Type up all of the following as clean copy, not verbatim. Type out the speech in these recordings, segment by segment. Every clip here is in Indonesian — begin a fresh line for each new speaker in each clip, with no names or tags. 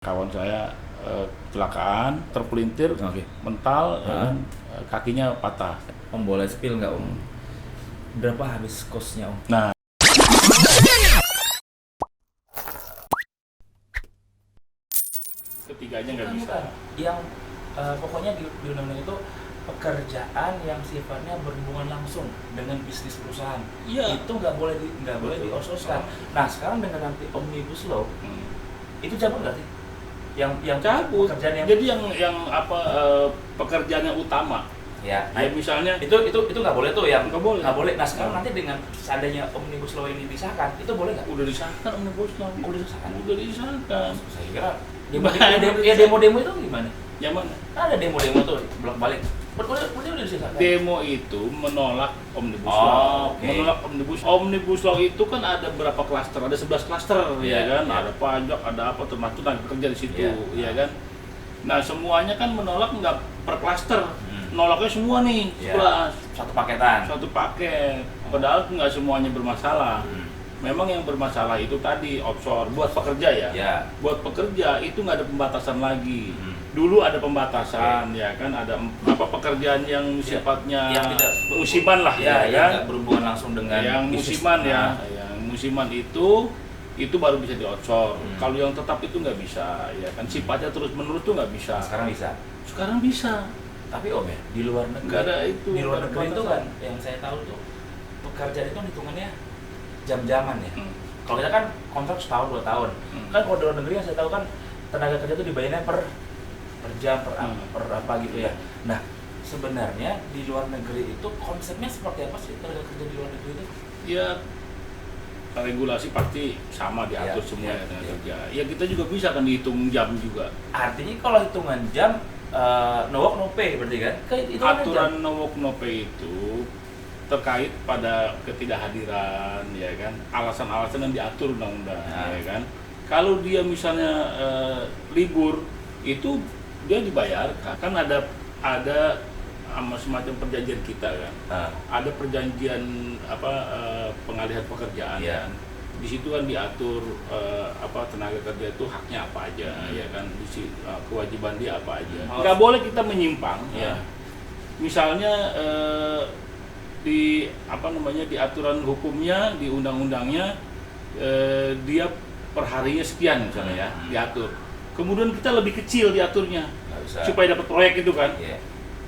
Kawan saya kecelakaan, terpelintir, mental, kakinya patah.
Om boleh spill nggak Om? Berapa habis kosnya Om?
Nah, ketiganya nggak bisa.
Yang pokoknya di undang-undang itu pekerjaan yang sifatnya berhubungan langsung dengan bisnis perusahaan.
Iya.
Itu nggak boleh diososkan. Nah sekarang dengan nanti omnibus law itu cabut nggak sih? Yang
Cabut.
pekerjaan yang
Jadi yang pekerjaan yang utama.
ya,
Ya misalnya
itu nggak boleh tuh yang
Nggak boleh.
nggak boleh. Nah sekarang nanti dengan seandainya omnibus law ini disahkan itu boleh nggak?
udah disahkan omnibus law.
Udah disahkan.
Udah disahkan.
Saya kira demo-demo itu gimana?
Yang mana?
Ada demo-demo tuh bolak-balik. Udah disahkan.
Demo itu menolak omnibus
Oh,
law.
oke.
Menolak omnibus law itu kan ada berapa klaster? Ada 11 klaster, ya kan?
Iya.
Ada pajak, ada apa termasuk tenaga kerja di situ,
Iya.
ya kan? Nah, semuanya kan menolak nggak per klaster. Nolaknya semua nih,
Iya.
11.
Satu paketan.
Satu paket. Padahal nggak semuanya bermasalah. Memang yang bermasalah itu tadi offshore buat pekerja ya.
Ya.
Buat pekerja itu nggak ada pembatasan lagi. Dulu ada pembatasan, ya kan, ada apa pekerjaan yang sifatnya
Yang tidak
musiman lah,
Ya, yang
kan?
nggak berhubungan langsung dengan
Yang
bisnis.
musiman ya,
Nah,
yang musiman itu baru bisa di outsource. Kalau yang tetap itu nggak bisa, ya kan, sifatnya terus menerus tuh nggak bisa.
sekarang bisa.
Sekarang bisa.
Tapi Om ya, di luar negeri.
Nggak ada itu,
Di luar
nggak ada
negeri itu
batasan.
kan yang saya tahu tuh pekerjaan itu hitungannya jam-jaman ya.
Hmm.
Kalau kita kan kontrak setahun 2 tahun. Kan kalau di luar negeri yang saya tahu kan tenaga kerja itu dibayarnya per jam per apa gitu ya. Nah, sebenarnya di luar negeri itu konsepnya seperti apa sih tenaga kerja di luar negeri itu?
Ya, regulasi pasti sama diatur
Ya,
semua
ya,
ya, tenaga
ya.
kerja. Ya kita juga bisa kan dihitung jam juga.
Artinya kalau hitungan jam no work no pay berarti kan? Itu kan
Aturan
jam.
no work no pay itu terkait pada ketidakhadiran, ya kan, alasan-alasan yang diatur undang-undang, ya kan. Kalau dia misalnya libur itu dia dibayarkan, kan ada semacam perjanjian kita kan. Ada perjanjian pengalihan pekerjaan,
Iya.
kan. Di situ kan diatur tenaga kerja itu haknya apa aja, ya kan, kewajiban dia apa aja. Nggak boleh kita menyimpang, ya. Misalnya di aturan hukumnya, di undang-undangnya dia perharinya sekian misalnya ya, diatur. Kemudian kita lebih kecil diaturnya
Nggak bisa.
supaya dapat proyek itu kan.
Iya.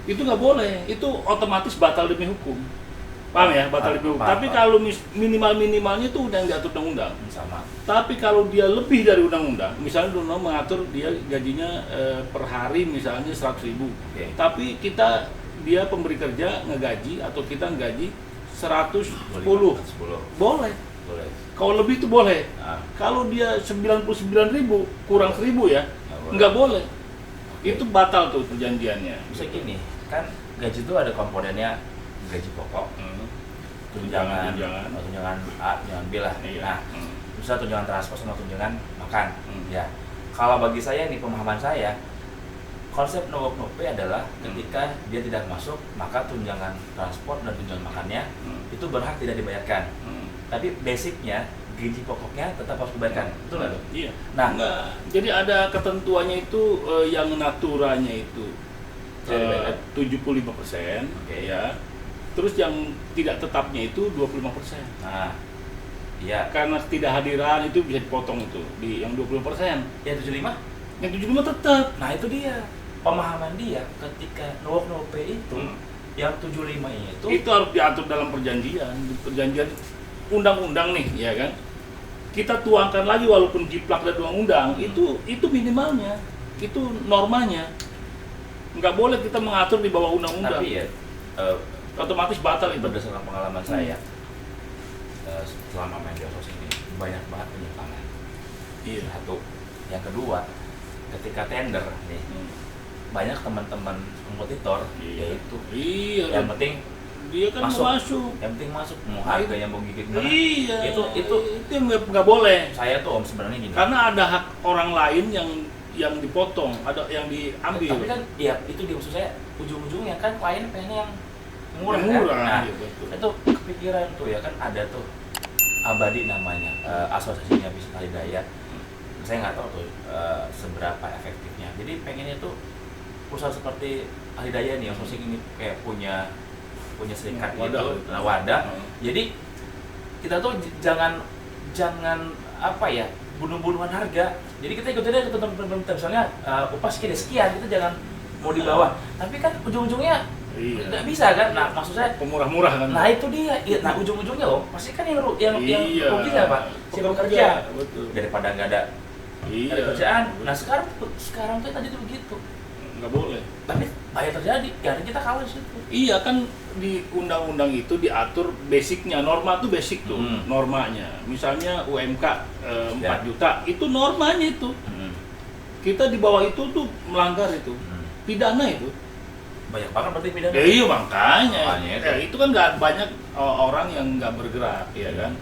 Itu nggak boleh, itu otomatis batal demi hukum. Paham ya, batal demi hukum.
Paham.
Tapi kalau minimal-minimalnya itu udah yang diatur undang-undang.
Sama.
Tapi kalau dia lebih dari undang-undang, misalnya undang-undang mengatur dia gajinya per hari misalnya 100.000.
Oke.
Tapi dia pemberi kerja ngegaji atau kita ngegaji 110.
10.
Boleh.
Boleh.
Kalau lebih itu boleh.
Ah.
Kalau dia 99.000 kurang 1.000 ya, nggak boleh. Itu batal tuh perjanjiannya.
Bisa gini, kan gaji itu ada komponennya gaji pokok, tunjangan A, tunjangan B lah.
Iya.
Nah, bisa tunjangan transport sama tunjangan makan.
Hmm.
Ya, kalau bagi saya nih pemahaman saya, konsep no work no pay adalah ketika dia tidak masuk, maka tunjangan transport dan tunjangan makannya itu berhak tidak dibayarkan. Tapi basicnya gaji pokoknya tetap harus dibayarkan, betul nggak tuh?
Iya.
Nah,
Enggak. Jadi ada ketentuannya itu yang naturanya itu 75%,
Oke.
ya. Terus yang tidak tetapnya itu 25%.
nah, iya.
Karena ketidakhadiran itu bisa dipotong itu di yang 20%.
Ya 75.
Yang 75 tetap.
Nah itu dia pemahaman dia ketika no work no pay itu yang 75 itu
Itu harus diatur dalam perjanjian, di perjanjian undang-undang nih, ya kan. Kita tuangkan lagi walaupun jiplak dari undang-undang, itu minimalnya, itu normanya. Nggak boleh kita mengatur di bawah undang-undang.
tapi ya
Otomatis batal itu.
berdasarkan pengalaman saya selama main di outsourcing ini banyak banget penyimpangan.
Iya.
Satu, yang kedua ketika tender nih banyak teman-teman kompetitor yaitu
Iya.
yang penting
Dia kan
masuk.
mau masuk.
yang penting masuk mau harga yang mau gigit gimana.
Iya.
itu
yang nggak boleh.
saya tuh Om sebenarnya gini.
Karena ada hak orang lain yang dipotong, ada yang diambil.
Tapi kan ya itu dia maksud saya ujung-ujungnya kan klien pengennya yang murah,
Yang murah,
kan? Nah,
iya, betul.
itu kepikiran tuh ya kan ada tuh Abadi namanya asosiasinya bisnis alih daya saya nggak tahu tuh seberapa efektifnya. Jadi pengennya tuh perusahaan seperti Alidaya nih, outsourcing ini kayak punya serikat
wadah,
gitu, wadah. Jadi kita tuh jangan apa ya, bunuh-bunuhan harga. Jadi kita ikutin aja ketentuan misalnya upah sekian, kita jangan mau di bawah. Tapi kan ujung-ujungnya nggak bisa kan. Nah maksud saya
pemurah-murah kan.
Nah itu dia. Nah ujung-ujungnya loh pasti kan yang rugi apa? Si pekerja.
Betul.
Daripada nggak ada kerjaan. Nah sekarang tuh tadi tuh begitu.
Nggak boleh.
Tapi banyak terjadi, karena kita kalah di situ.
Iya kan, di undang-undang itu diatur basicnya, norma tuh basic tuh, normanya. Misalnya UMK 4 juta, itu normanya itu. Kita di bawah itu tuh melanggar itu, pidana itu.
Banyak banget berarti pidana.
Ya iya makanya
itu.
Itu kan nggak banyak orang yang nggak bergerak, ya kan.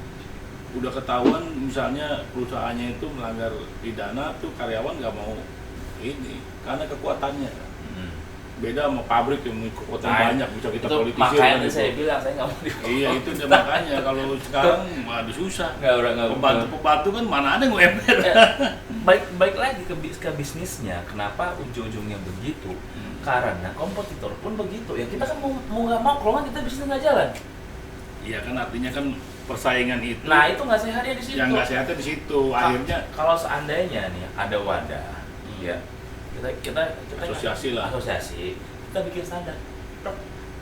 Udah ketahuan misalnya perusahaannya itu melanggar pidana tuh, karyawan nggak mau ini karena kekuatannya. Beda sama pabrik yang kekuatan banyak, bisa kita politisir.
Makanya saya bilang saya nggak mau di.
Iya itu dia makanya kalau sekarang aduh susah. Pembantu kan mana ada yang UMR.
Baik lagi ke bisnisnya. Kenapa ujung-ujungnya begitu? Karena kompetitor pun begitu. Ya kita kan mau nggak mau, kalau kita bisnis nggak jalan.
Iya kan, artinya kan persaingan itu.
Nah itu nggak sehatnya di situ.
Yang nggak sehatnya di situ. Akhirnya
kalau seandainya nih ada wadah, ya kita
asosiasi lah.
Asosiasi, kita bikin standar.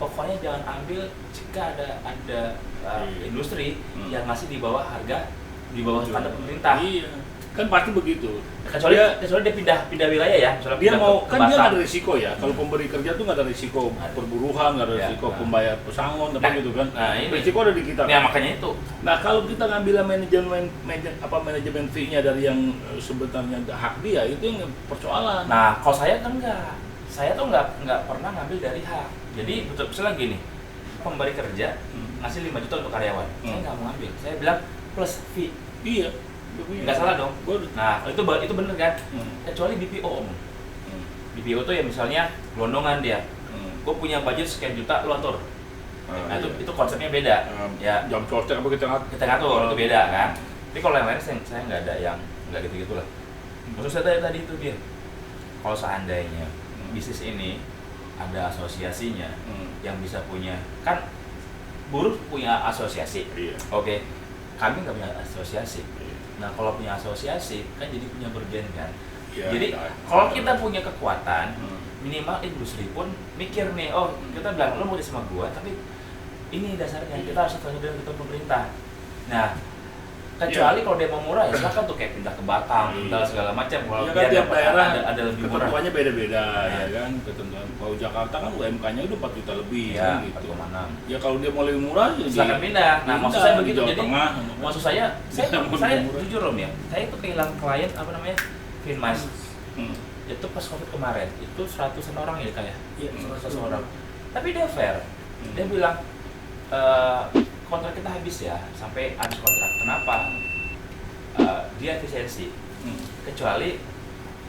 Pokoknya jangan ambil jika ada industri yang masih di bawah harga, di bawah standar pemerintah.
Iya. Kan pasti begitu.
Kecuali dia pindah wilayah ya.
Dia mau kan dia nggak ada risiko ya. Kalau pemberi kerja tuh nggak ada risiko perburuhan, nggak ada risiko pembayar pesangon, gitu kan.
Nah, ini
risiko ada di kita.
Ya makanya itu.
Nah kalau kita ngambil manajemen fee-nya dari yang sebenarnya hak dia, itu yang persoalan.
Nah kalau saya kan enggak. Saya tuh nggak pernah ngambil dari hak. Jadi betul misalnya gini, pemberi kerja ngasih 5 juta untuk karyawan, saya nggak mau ambil. Saya bilang plus fee.
Iya.
Nggak salah dong. Nah itu bener kan. Kecuali BPO BPO tuh ya misalnya gelondongan dia. Gue punya budget sekian juta, lu atur. Nah itu konsepnya beda. Ya
jam sosial apa kita
ngatur itu beda kan. Tapi kalau yang lain saya nggak ada yang nggak gitu-gitu lah. Maksud saya tadi itu dia. Kalau seandainya bisnis ini ada asosiasinya yang bisa punya, kan buruh punya asosiasi. Oke. Kami nggak punya asosiasi. Nah kalau punya asosiasi kan jadi punya bergen kan. Jadi kalau kita punya kekuatan, minimal industri pun mikir nih, oh kita bilang lo mau sama gua, tapi ini dasarnya kita harus sesuai dengan ketentuan pemerintah. Nah kecuali kalau dia mau murah ya silakan tuh kayak pindah ke Batam, pindah segala macam. Kalau
biar tiap daerah
ada lebih murah.
Ketentuannya beda-beda ya kan, ketentuan. Kalau Jakarta kan UMK-nya udah 4 juta lebih
ya,
kan gitu.
4,6.
Ya kalau dia mau lebih murah ya
silakan pindah. Nah maksud saya begitu. Jadi maksud saya jujur Om ya, saya itu kehilangan klien apa namanya Finmas. Itu pas COVID kemarin itu 100-an orang ya kayak. Iya 100 orang. Tapi dia fair. Dia bilang kontrak kita habis ya, sampai habis kontrak. Kenapa? Dia efisiensi. Kecuali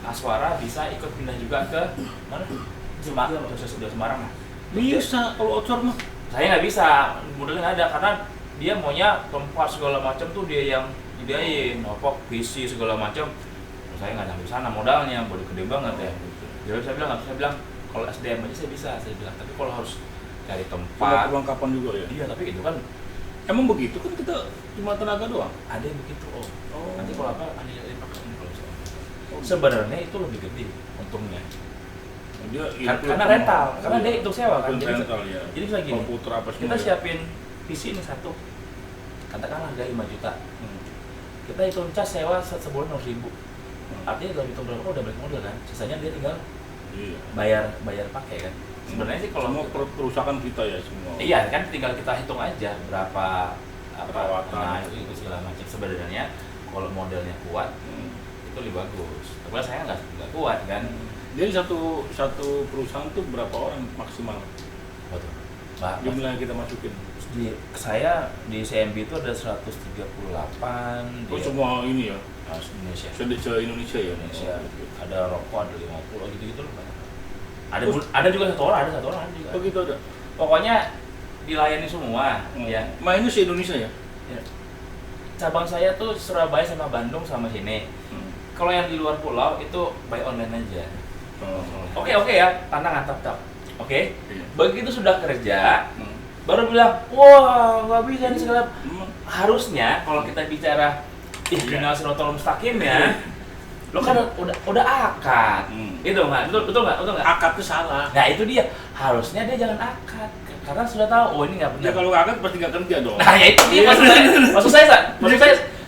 Aswara bisa ikut pindah juga ke mana? Semarang.
Bisa kalau outsource mah.
Saya nggak bisa, modalnya nggak ada karena dia maunya tempat segala macam tuh dia yang nyediain, nopok, PC segala macam. Saya nggak sampai sana modalnya, bodoh gede banget ya. Jadi saya bilang kalau SDM aja saya bisa, saya bilang. Tapi kalau harus cari tempat,
perlengkapan juga ya.
Iya, tapi itu kan
emang begitu kan, kita cuma tenaga doang.
Ada yang begitu nanti kalau apa ada yang dipakai kalau sebenarnya itu lebih gede untungnya. Karena rental, karena dia hitung sewa kan. Jadi bisa gini, kita siapin PC ini satu, katakanlah harga 5 juta. Kita hitung cas sewa sebulan 100.000. Artinya dalam hitung berapa udah balik modal kan. Sisanya dia tinggal bayar pakai kan. Sebenarnya sih kalau
semua perusahaan kita ya semua.
Iya kan, tinggal kita hitung aja berapa
perawatan
itu segala macam. Sebenarnya kalau modelnya kuat itu lebih bagus. Tapi saya nggak kuat kan.
Jadi satu perusahaan tuh berapa orang maksimal?
Betul.
Jumlah yang kita masukin.
Saya di CMB itu ada 138.
Semua ini ya?
Indonesia.
Se-Indonesia ya?
Indonesia. Ada rokok, ada 50 gitu-gitu loh banyak. Ada juga satu orang ada juga.
Oh gitu ada?
Pokoknya dilayani semua. Ya.
Mainnya se-Indonesia ya?
Cabang saya tuh Surabaya sama Bandung sama sini. kalau yang di luar pulau itu by online aja.
Oh.
Oke ya, tantangan tetap. Oke.
Iya.
Begitu sudah kerja, baru bilang, wah nggak bisa nih segala. Harusnya kalau kita bicara ihdinas siratal mustaqim ya, lo kan udah akad, itu nggak? Betul nggak?
Akad itu salah.
Nah itu dia, harusnya dia jangan akad, karena sudah tahu, oh ini nggak benar.
Ya kalau akad pasti nggak kerja dong.
Nah ya itu dia maksud saya,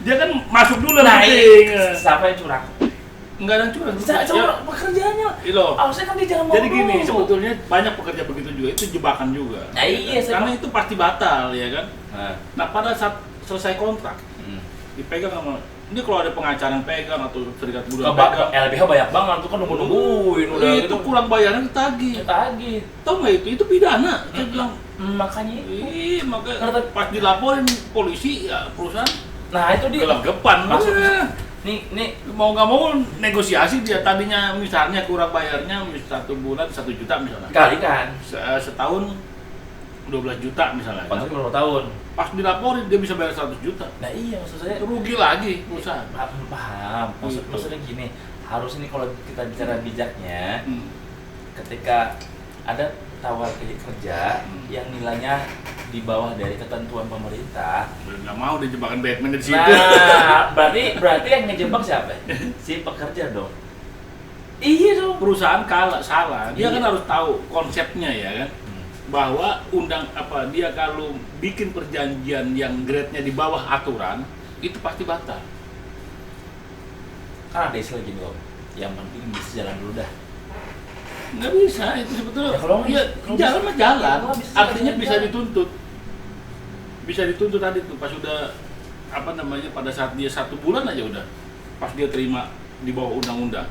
dia kan masuk dulu
nah
penting.
siapa yang curang?
Enggak ada yang curang.
Curang pekerjaannya. Harusnya kan dia jangan mau.
Jadi gini, sebetulnya banyak pekerja begitu juga, itu jebakan juga.
Nah, iya,
karena itu pasti batal ya kan.
Nah
Pada saat selesai kontrak, dipegang sama ini kalau ada pengacara yang pegang atau serikat buruh yang pegang.
LBH banyak banget tuh kan nungguin udah
itu gitu. Kurang bayaran ditagih. Tahu nggak itu pidana. Saya bilang
makanya
makanya pas dilaporin polisi ya perusahaan.
Nah itu dia
gelap-gepan.
Nih
mau nggak mau negosiasi dia tadinya misalnya kurang bayarnya 1 bulan 1 juta misalnya.
Kalikan
setahun 12 juta misalnya.
Kontrak berapa tahun?
Pas dilaporin dia bisa bayar 100 juta.
Nah iya maksud saya
rugi lagi perusahaan.
Paham. Maksudnya gini, harus ini kalau kita bicara bijaknya, ketika ada tawar kerja yang nilainya di bawah dari ketentuan pemerintah,
nggak mau dia jebakan Batman di situ.
Nah, berarti yang ngejebak siapa? Si pekerja dong. Iya dong.
Perusahaan salah. Dia kan harus tahu konsepnya ya kan. Bahwa dia kalau bikin perjanjian yang grade-nya di bawah aturan, itu pasti batal.
Kan ada istilah gini loh, yang penting bisa jalan dulu dah.
Nggak bisa, itu sebetulnya ya, jalan mah jalan, artinya bisa dituntut. Bisa dituntut tadi tuh, pas udah pada saat dia 1 bulan aja udah, pas dia terima di bawah undang-undang,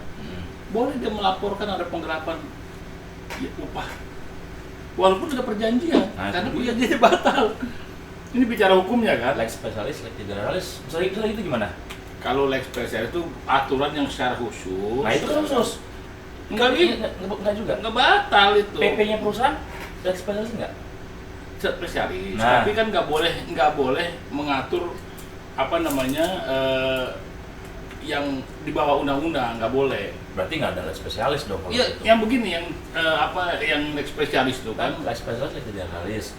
boleh dia melaporkan ada penggelapan upah. Walaupun sudah perjanjian, karena perjanjiannya batal. Ini bicara hukumnya kan?
Lex spesialis, lex generalis, misalnya itu gimana?
Kalau lex spesialis itu aturan yang secara khusus.
Nah itu kan khusus. Enggak juga.
Enggak batal itu.
PP-nya perusahaan lex spesialis enggak?
Spesialis. Tapi kan nggak boleh mengatur yang di bawah undang-undang, nggak boleh.
Berarti nggak ada lex spesialis dong kalau
iya,
gitu.
Yang begini, yang lex spesialis itu kan
lex spesialis, lex generalis.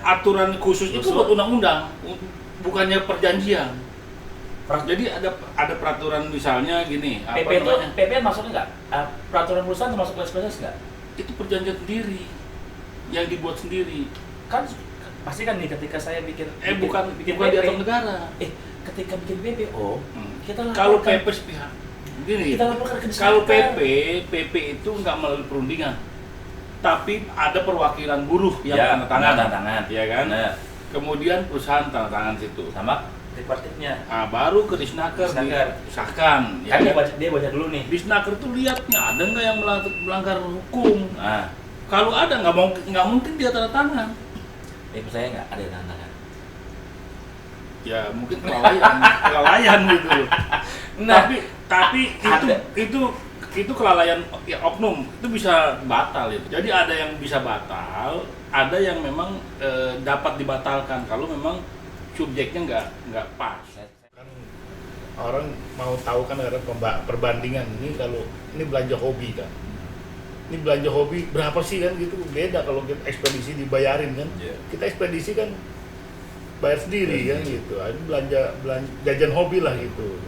Aturan khusus itu buat undang-undang, bukannya perjanjian. Jadi ada peraturan misalnya gini,
PP maksudnya nggak? Peraturan perusahaan termasuk lex spesialis nggak?
Itu perjanjian sendiri, yang dibuat sendiri.
Kan pasti kan nih ketika saya bikin
bukan
PP,
di atas negara.
Ketika bikin PPO, kita
kalau PP sepihak. Gini,
kita laporkan ke
kalau PP itu nggak melalui perundingan, tapi ada perwakilan buruh yang tanda tangan, ya kan? Nah. Kemudian perusahaan tanda tangan situ,
sama tripartitnya.
Baru ke Disnaker disahkan.
Ya kan dia baca dulu nih.
Disnaker tuh lihatnya ada nggak yang melanggar hukum. Kalau ada nggak mungkin dia tanda tangan.
Saya nggak ada tanda tangan.
Ya mungkin kelalaian gitu. Nah, tapi itu kelalaian ya, oknum itu bisa batal itu. Jadi ada yang bisa batal, ada yang memang dapat dibatalkan kalau memang subjeknya nggak pas. Kan orang mau tahu kan ada perbandingan ini, kalau ini belanja hobi kan. Ini belanja hobi berapa sih kan gitu, beda kalau kita ekspedisi dibayarin kan. Kita ekspedisi kan bayar sendiri kan gitu. Ini belanja jajan hobi lah gitu.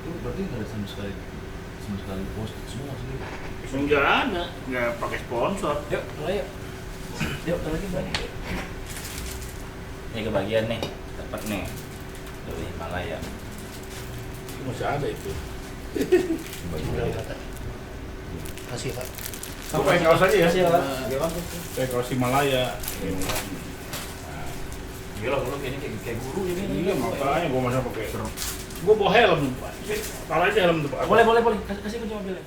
Itu berarti nggak ada sama sekali post semua sendiri.
Enggak ada, nggak pakai sponsor.
Yuk lagi banyak. Ini kebagian nih, dapat nih dari Himalaya.
Itu masih ada itu.
Kasih Pak.
Apa yang kaos aja ya?
Kasih Pak.
Kayak kaos Himalaya.
Gila, lu ini kayak guru ini.
Iya, makanya gua masa pakai. Gua bawa helm. Taruh aja helm tuh, Pak.
Boleh. Kasih kunci mobilnya.